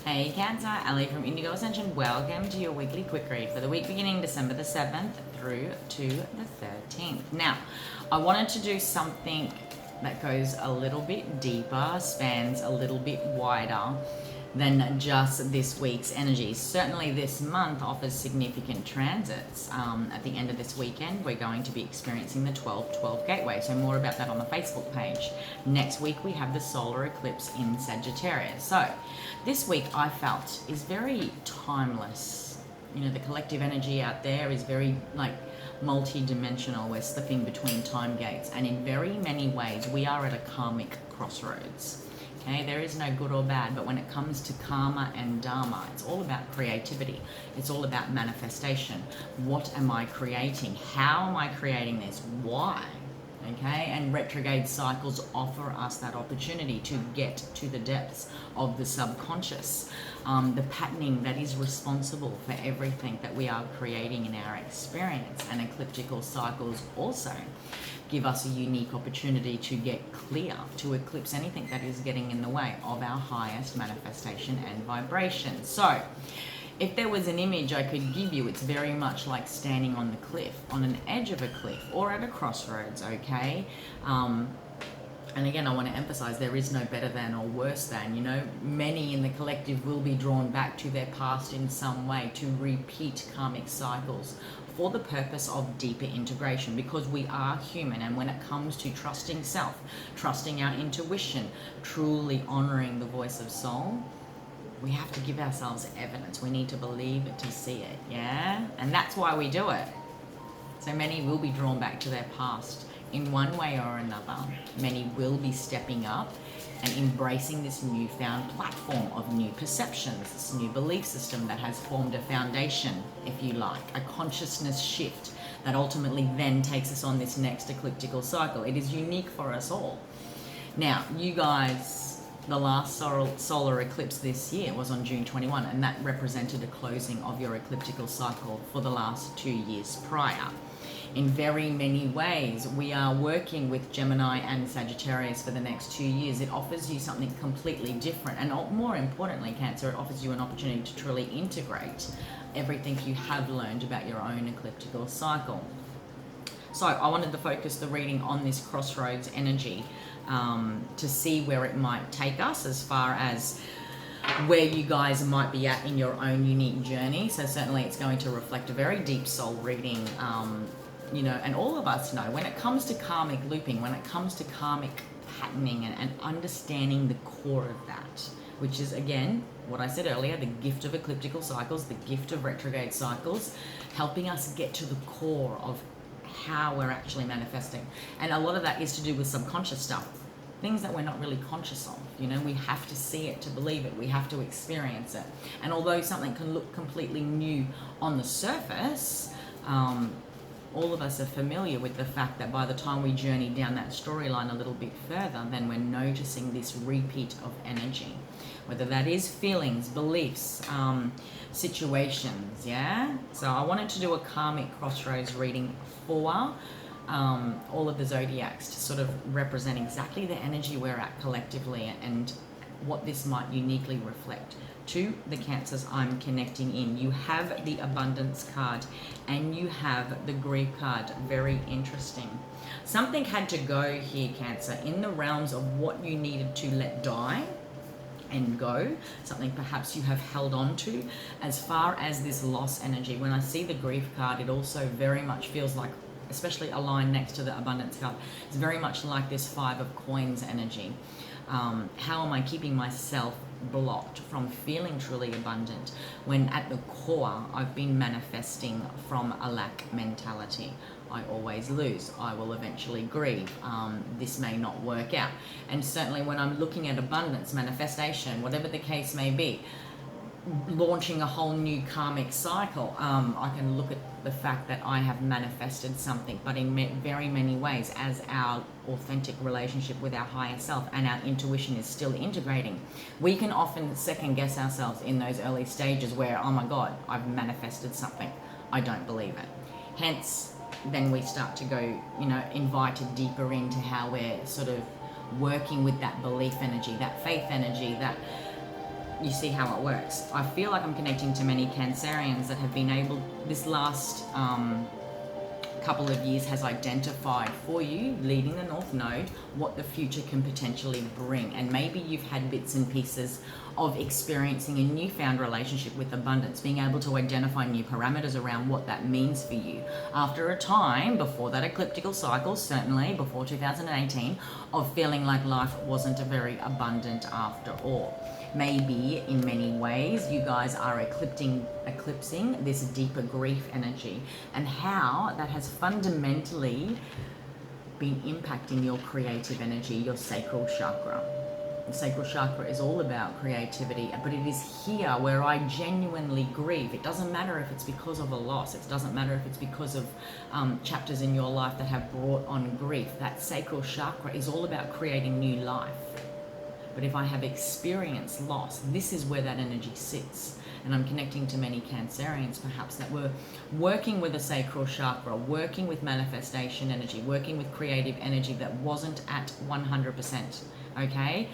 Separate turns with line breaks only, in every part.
Hey Cancer, Ali from Indigo Ascension. Welcome to your weekly quick read for the week beginning December the 7th through to the 13th. Now, I wanted to do something that goes a little bit deeper, spans a little bit wider than just this week's energies. Certainly this month offers significant transits. At the end of this weekend, we're going to be experiencing the 12-12 gateway. So more about that on the Facebook page. Next week, we have the solar eclipse in Sagittarius. So this week I felt is very timeless. You know, the collective energy out there is very multi-dimensional. We're slipping between time gates, and in very many ways we are at a karmic crossroads. Okay, there is no good or bad, but when it comes to karma and dharma, it's all about creativity. It's all about manifestation. What am I creating? How am I creating this? Why? Okay, and retrograde cycles offer us that opportunity to get to the depths of the subconscious, the patterning that is responsible for everything that we are creating in our experience. And ecliptical cycles also give us a unique opportunity to get clear, to eclipse anything that is getting in the way of our highest manifestation and vibration. So if there was an image I could give you, it's very much like standing on the cliff, on an edge of a cliff, or at a crossroads, okay? And again, I want to emphasize there is no better than or worse than. You know, many in the collective will be drawn back to their past in some way to repeat karmic cycles for the purpose of deeper integration, because we are human, and when it comes to trusting self, trusting our intuition, truly honoring the voice of soul, we have to give ourselves evidence. We need to believe it to see it, yeah? And that's why we do it. So many will be drawn back to their past in one way or another. Many will be stepping up and embracing this newfound platform of new perceptions, this new belief system that has formed a foundation, if you like, a consciousness shift that ultimately then takes us on this next ecliptical cycle. It is unique for us all. Now, you guys, the last solar eclipse this year was on June 21, and that represented a closing of your ecliptical cycle for the last 2 years prior. In very many ways, we are working with Gemini and Sagittarius for the next 2 years. It offers you something completely different, and more importantly, Cancer, it offers you an opportunity to truly integrate everything you have learned about your own ecliptical cycle. So I wanted to focus the reading on this crossroads energy to see where it might take us as far as where you guys might be at in your own unique journey. So certainly it's going to reflect a very deep soul reading, you know, and all of us know when it comes to karmic looping, when it comes to karmic patterning and understanding the core of that, which is, again, what I said earlier, the gift of ecliptical cycles, the gift of retrograde cycles, helping us get to the core of how we're actually manifesting. And a lot of that is to do with subconscious stuff, things that we're not really conscious of. You know, we have to see it to believe it. We have to experience it. And although something can look completely new on the surface, all of us are familiar with the fact that by the time we journey down that storyline a little bit further, then we're noticing this repeat of energy, whether that is feelings, beliefs, situations, yeah? So I wanted to do a karmic crossroads reading for all of the zodiacs to sort of represent exactly the energy we're at collectively and what this might uniquely reflect to the Cancers I'm connecting in. You have the abundance card and you have the grief card. Very interesting. Something had to go here, Cancer, in the realms of what you needed to let die and go, something perhaps you have held on to as far as this loss energy. When I see the grief card, it also very much feels like, especially aligned next to the abundance card, it's very much like this 5 of coins energy. How am I keeping myself blocked from feeling truly abundant when at the core I've been manifesting from a lack mentality? I always lose. I will eventually grieve. This may not work out. And certainly when I'm looking at abundance, manifestation, whatever the case may be, launching a whole new karmic cycle, I can look at the fact that I have manifested something, but in very many ways, as our authentic relationship with our higher self and our intuition is still integrating, we can often second guess ourselves in those early stages where, oh my God, I've manifested something. I don't believe it. Hence, then we start to go, you know, invited deeper into how we're sort of working with that belief energy, that faith energy, that you see how it works. I feel like I'm connecting to many Cancerians that have been able, this last couple of years has identified for you, leading the North Node, what the future can potentially bring. And maybe you've had bits and pieces of experiencing a newfound relationship with abundance, being able to identify new parameters around what that means for you after a time before that ecliptical cycle, certainly before 2018, of feeling like life wasn't a very abundant after all. Maybe in many ways you guys are eclipsing this deeper grief energy, and how that has fundamentally been impacting your creative energy, your sacral chakra. The sacral chakra is all about creativity, but it is here where I genuinely grieve. It doesn't matter if it's because of a loss. It doesn't matter if it's because of chapters in your life that have brought on grief. That sacral chakra is all about creating new life. But if I have experienced loss, this is where that energy sits. And I'm connecting to many Cancerians perhaps that were working with a sacral chakra, working with manifestation energy, working with creative energy that wasn't at 100%. Okay,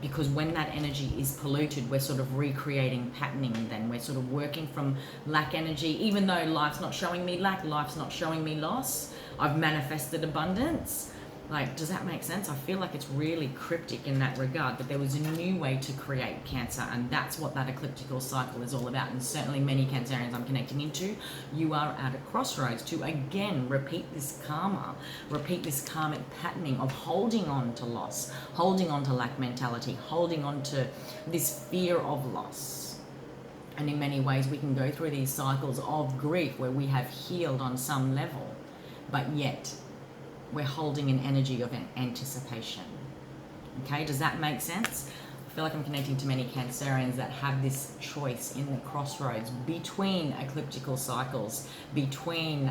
because when that energy is polluted, we're sort of recreating patterning. Then we're sort of working from lack energy. Even though life's not showing me lack, life's not showing me loss, I've manifested abundance. Like, does that make sense? I feel like it's really cryptic in that regard, but there was a new way to create Cancer, and that's what that ecliptical cycle is all about. And certainly many Cancerians I'm connecting into, you are at a crossroads to again repeat this karma, repeat this karmic patterning of holding on to loss, holding on to lack mentality, holding on to this fear of loss. And in many ways we can go through these cycles of grief where we have healed on some level, but yet we're holding an energy of anticipation. Okay, does that make sense? I feel like I'm connecting to many Cancerians that have this choice in the crossroads between ecliptical cycles, between,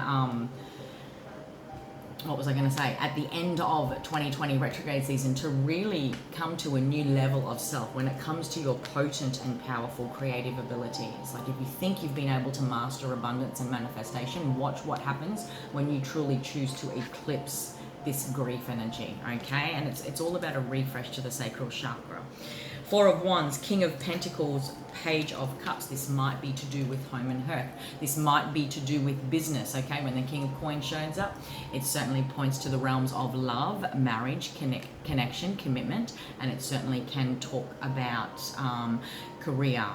what was I going to say, at the end of 2020 retrograde season, to really come to a new level of self when it comes to your potent and powerful creative abilities. Like, if you think you've been able to master abundance and manifestation, watch what happens when you truly choose to eclipse this grief energy, okay? And it's all about a refresh to the sacral chakra. Four of Wands, King of Pentacles, Page of Cups. This might be to do with home and hearth. This might be to do with business, okay? When the King of Coins shows up, it certainly points to the realms of love, marriage, connection, commitment, and it certainly can talk about career,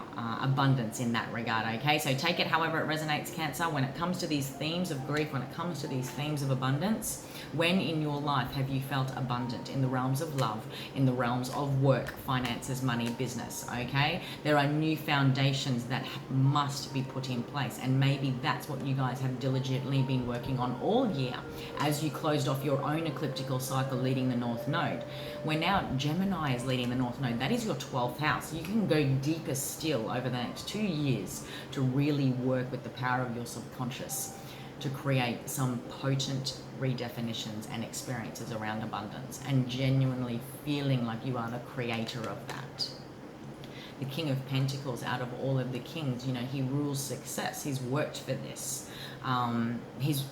abundance in that regard, okay? So take it however it resonates, Cancer. When it comes to these themes of grief, when it comes to these themes of abundance, when in your life have you felt abundant in the realms of love, in the realms of work, finances, money, business, okay? There are new foundations that must be put in place, and maybe that's what you guys have diligently been working on all year as you closed off your own ecliptical cycle leading the North Node. Where now Gemini is leading the North Node, that is your 12th house. You can go deeper still over the next 2 years to really work with the power of your subconscious to create some potent redefinitions and experiences around abundance, and genuinely feeling like you are the creator of that. The King of Pentacles, out of all of the kings, you know, he rules success. He's worked for this. He's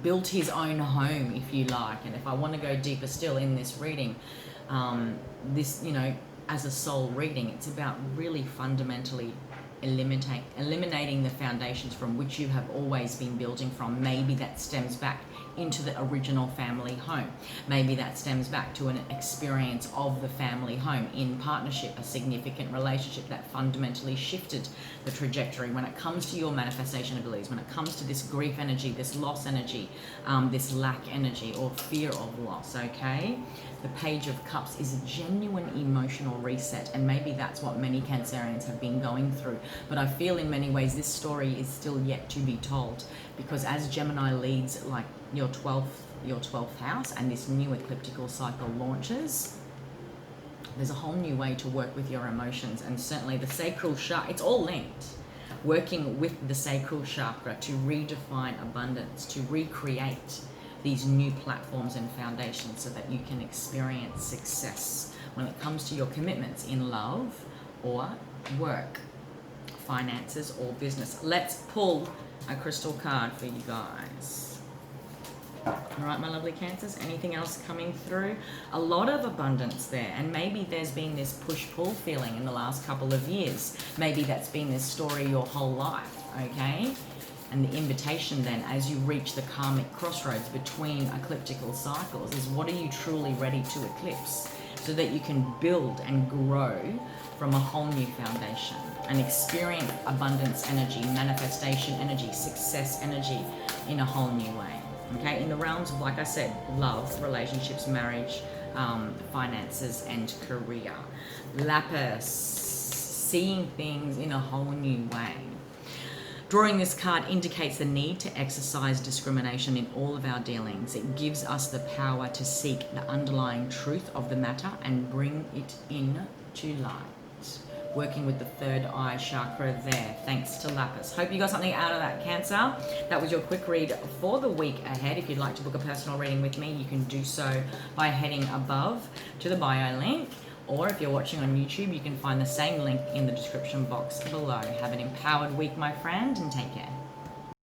built his own home, if you like. And if I want to go deeper still in this reading, this, you know, as a soul reading, it's about really fundamentally eliminating the foundations from which you have always been building from. Maybe that stems back into the original family home. Maybe that stems back to an experience of the family home in partnership, a significant relationship that fundamentally shifted the trajectory when it comes to your manifestation abilities, when it comes to this grief energy, this loss energy, this lack energy or fear of loss, okay? The Page of Cups is a genuine emotional reset, and maybe that's what many Cancerians have been going through. But I feel in many ways this story is still yet to be told, because as Gemini leads like your 12th house and this new ecliptical cycle launches, there's a whole new way to work with your emotions. And certainly the sacral chakra, it's all linked. Working with the sacral chakra to redefine abundance, to recreate these new platforms and foundations so that you can experience success when it comes to your commitments in love or work, finances or business. Let's pull a crystal card for you guys. All right, my lovely Cancers, anything else coming through? A lot of abundance there, and maybe there's been this push-pull feeling in the last couple of years. Maybe that's been this story your whole life, okay? And the invitation then, as you reach the karmic crossroads between ecliptical cycles, is what are you truly ready to eclipse, so that you can build and grow from a whole new foundation and experience abundance energy, manifestation energy, success energy in a whole new way. Okay, in the realms of, like I said, love, relationships, marriage, finances, and career. Lapis, seeing things in a whole new way. Drawing this card indicates the need to exercise discrimination in all of our dealings. It gives us the power to seek the underlying truth of the matter and bring it in to light. Working with the third eye chakra there, thanks to Lapis. Hope you got something out of that, Cancer. That was your quick read for the week ahead. If you'd like to book a personal reading with me, you can do so by heading above to the bio link, or if you're watching on YouTube, you can find the same link in the description box below. Have an empowered week, my friend, and take care.